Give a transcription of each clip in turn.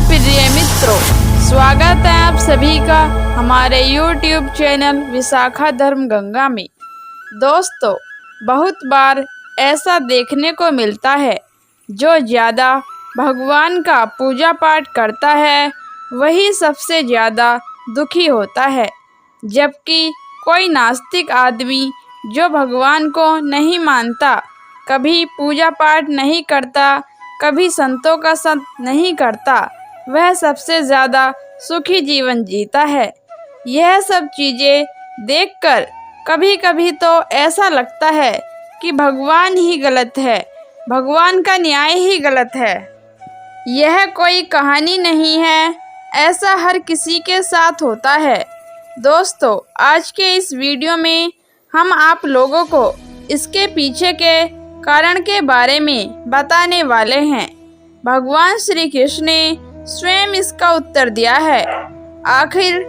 प्रिय मित्रों, स्वागत है आप सभी का हमारे YouTube चैनल विशाखा धर्म गंगा में। दोस्तों, बहुत बार ऐसा देखने को मिलता है, जो ज़्यादा भगवान का पूजा पाठ करता है वही सबसे ज़्यादा दुखी होता है, जबकि कोई नास्तिक आदमी जो भगवान को नहीं मानता, कभी पूजा पाठ नहीं करता, कभी संतों का संग नहीं करता, वह सबसे ज़्यादा सुखी जीवन जीता है। यह सब चीज़ें देखकर कभी कभी तो ऐसा लगता है कि भगवान ही गलत है, भगवान का न्याय ही गलत है। यह कोई कहानी नहीं है, ऐसा हर किसी के साथ होता है। दोस्तों, आज के इस वीडियो में हम आप लोगों को इसके पीछे के कारण के बारे में बताने वाले हैं। भगवान श्री कृष्ण ने स्वयं इसका उत्तर दिया है। आखिर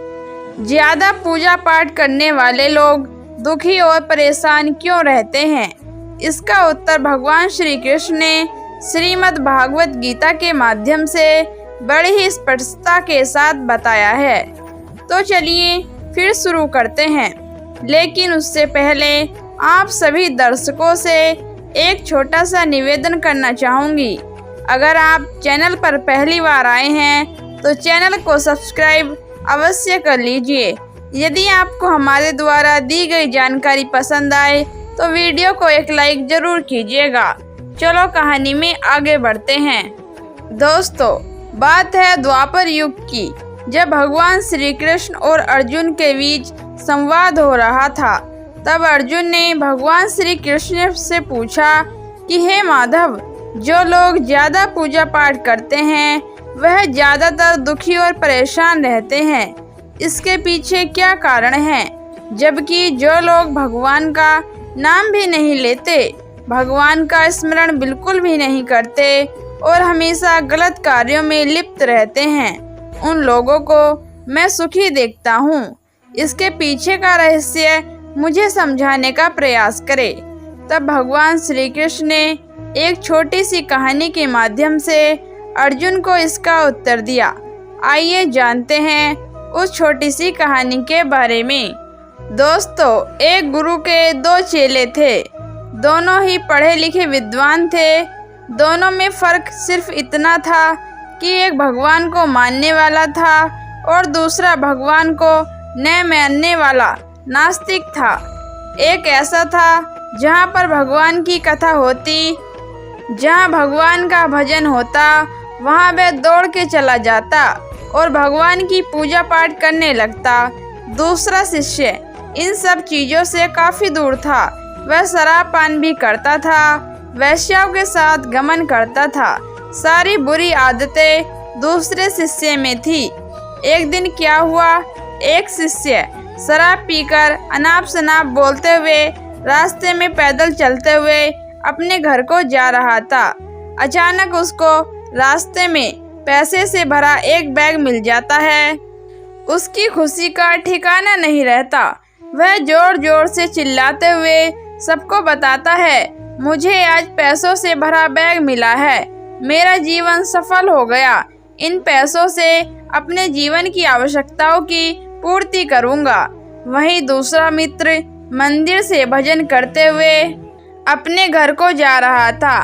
ज़्यादा पूजा पाठ करने वाले लोग दुखी और परेशान क्यों रहते हैं? इसका उत्तर भगवान श्री कृष्ण ने श्रीमद् भागवत गीता के माध्यम से बड़ी ही स्पष्टता के साथ बताया है। तो चलिए फिर शुरू करते हैं, लेकिन उससे पहले आप सभी दर्शकों से एक छोटा सा निवेदन करना चाहूँगी। अगर आप चैनल पर पहली बार आए हैं तो चैनल को सब्सक्राइब अवश्य कर लीजिए। यदि आपको हमारे द्वारा दी गई जानकारी पसंद आए तो वीडियो को एक लाइक ज़रूर कीजिएगा। चलो कहानी में आगे बढ़ते हैं। दोस्तों, बात है द्वापर युग की, जब भगवान श्री कृष्ण और अर्जुन के बीच संवाद हो रहा था। तब अर्जुन ने भगवान श्री कृष्ण से पूछा कि हे माधव, जो लोग ज़्यादा पूजा पाठ करते हैं वह ज़्यादातर दुखी और परेशान रहते हैं, इसके पीछे क्या कारण है? जबकि जो लोग भगवान का नाम भी नहीं लेते, भगवान का स्मरण बिल्कुल भी नहीं करते और हमेशा गलत कार्यों में लिप्त रहते हैं, उन लोगों को मैं सुखी देखता हूँ। इसके पीछे का रहस्य मुझे समझाने का प्रयास करें। तब भगवान श्री कृष्ण ने एक छोटी सी कहानी के माध्यम से अर्जुन को इसका उत्तर दिया। आइए जानते हैं उस छोटी सी कहानी के बारे में। दोस्तों, एक गुरु के दो चेले थे। दोनों ही पढ़े लिखे विद्वान थे। दोनों में फ़र्क सिर्फ इतना था कि एक भगवान को मानने वाला था और दूसरा भगवान को न मानने वाला नास्तिक था। एक ऐसा था जहाँ पर भगवान की कथा होती, जहाँ भगवान का भजन होता, वहाँ वह दौड़ के चला जाता और भगवान की पूजा पाठ करने लगता। दूसरा शिष्य इन सब चीज़ों से काफ़ी दूर था। वह शराब पान भी करता था, वैश्याओं के साथ गमन करता था। सारी बुरी आदतें दूसरे शिष्य में थी। एक दिन क्या हुआ, एक शिष्य शराब पीकर अनाप शनाप बोलते हुए रास्ते में पैदल चलते हुए अपने घर को जा रहा था। अचानक उसको रास्ते में पैसे से भरा एक बैग मिल जाता है। उसकी खुशी का ठिकाना नहीं रहता। वह जोर जोर से चिल्लाते हुए सबको बताता है, मुझे आज पैसों से भरा बैग मिला है, मेरा जीवन सफल हो गया। इन पैसों से अपने जीवन की आवश्यकताओं की पूर्ति करूंगा। वहीं दूसरा मित्र मंदिर से भजन करते हुए अपने घर को जा रहा था।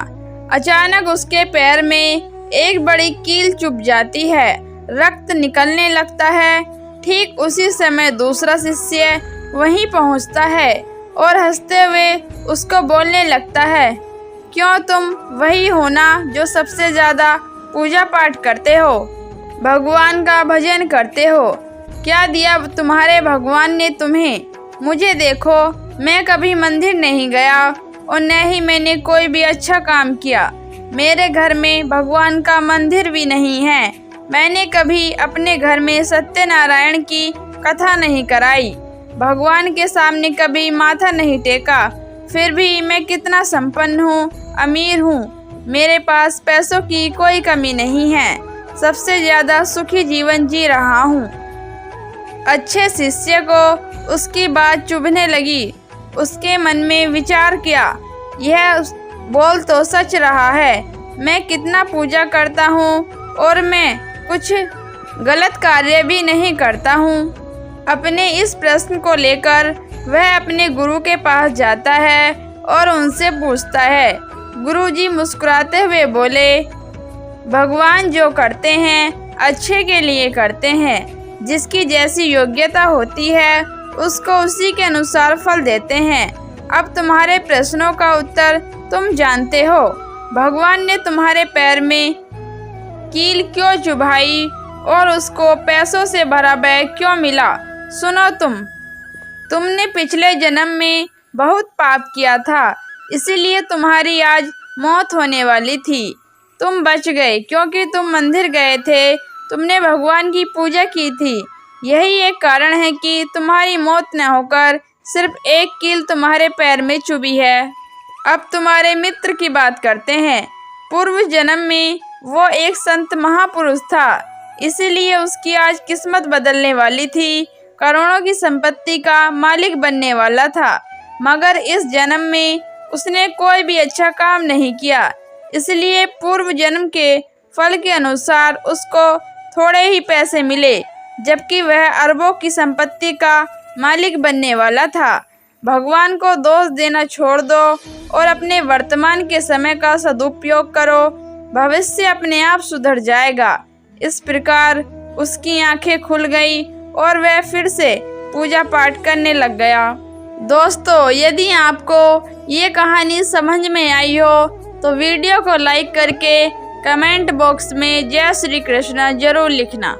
अचानक उसके पैर में एक बड़ी कील चुभ जाती है, रक्त निकलने लगता है। ठीक उसी समय दूसरा शिष्य वहीं पहुंचता है और हंसते हुए उसको बोलने लगता है, क्यों तुम वही हो ना जो सबसे ज़्यादा पूजा पाठ करते हो, भगवान का भजन करते हो? क्या दिया तुम्हारे भगवान ने तुम्हें? मुझे देखो, मैं कभी मंदिर नहीं गया और न ही मैंने कोई भी अच्छा काम किया। मेरे घर में भगवान का मंदिर भी नहीं है। मैंने कभी अपने घर में सत्यनारायण की कथा नहीं कराई, भगवान के सामने कभी माथा नहीं टेका। फिर भी मैं कितना संपन्न हूँ, अमीर हूँ। मेरे पास पैसों की कोई कमी नहीं है। सबसे ज़्यादा सुखी जीवन जी रहा हूँ। अच्छे शिष्य को उसकी बात चुभने लगी। उसके मन में विचार किया, यह बोल तो सच रहा है। मैं कितना पूजा करता हूँ और मैं कुछ गलत कार्य भी नहीं करता हूँ। अपने इस प्रश्न को लेकर वह अपने गुरु के पास जाता है और उनसे पूछता है। गुरुजी मुस्कुराते हुए बोले, भगवान जो करते हैं अच्छे के लिए करते हैं। जिसकी जैसी योग्यता होती है उसको उसी के अनुसार फल देते हैं। अब तुम्हारे प्रश्नों का उत्तर तुम जानते हो। भगवान ने तुम्हारे पैर में कील क्यों चुभाई और उसको पैसों से भरा बैग क्यों मिला? सुनो, तुमने पिछले जन्म में बहुत पाप किया था, इसीलिए तुम्हारी आज मौत होने वाली थी। तुम बच गए क्योंकि तुम मंदिर गए थे, तुमने भगवान की पूजा की थी। यही एक कारण है कि तुम्हारी मौत न होकर सिर्फ एक कील तुम्हारे पैर में चुभी है। अब तुम्हारे मित्र की बात करते हैं। पूर्व जन्म में वो एक संत महापुरुष था, इसीलिए उसकी आज किस्मत बदलने वाली थी। करोड़ों की संपत्ति का मालिक बनने वाला था, मगर इस जन्म में उसने कोई भी अच्छा काम नहीं किया, इसलिए पूर्व जन्म के फल के अनुसार उसको थोड़े ही पैसे मिले, जबकि वह अरबों की संपत्ति का मालिक बनने वाला था। भगवान को दोष देना छोड़ दो और अपने वर्तमान के समय का सदुपयोग करो, भविष्य अपने आप सुधर जाएगा। इस प्रकार उसकी आंखें खुल गई और वह फिर से पूजा पाठ करने लग गया। दोस्तों, यदि आपको ये कहानी समझ में आई हो तो वीडियो को लाइक करके कमेंट बॉक्स में जय श्री कृष्ण जरूर लिखना।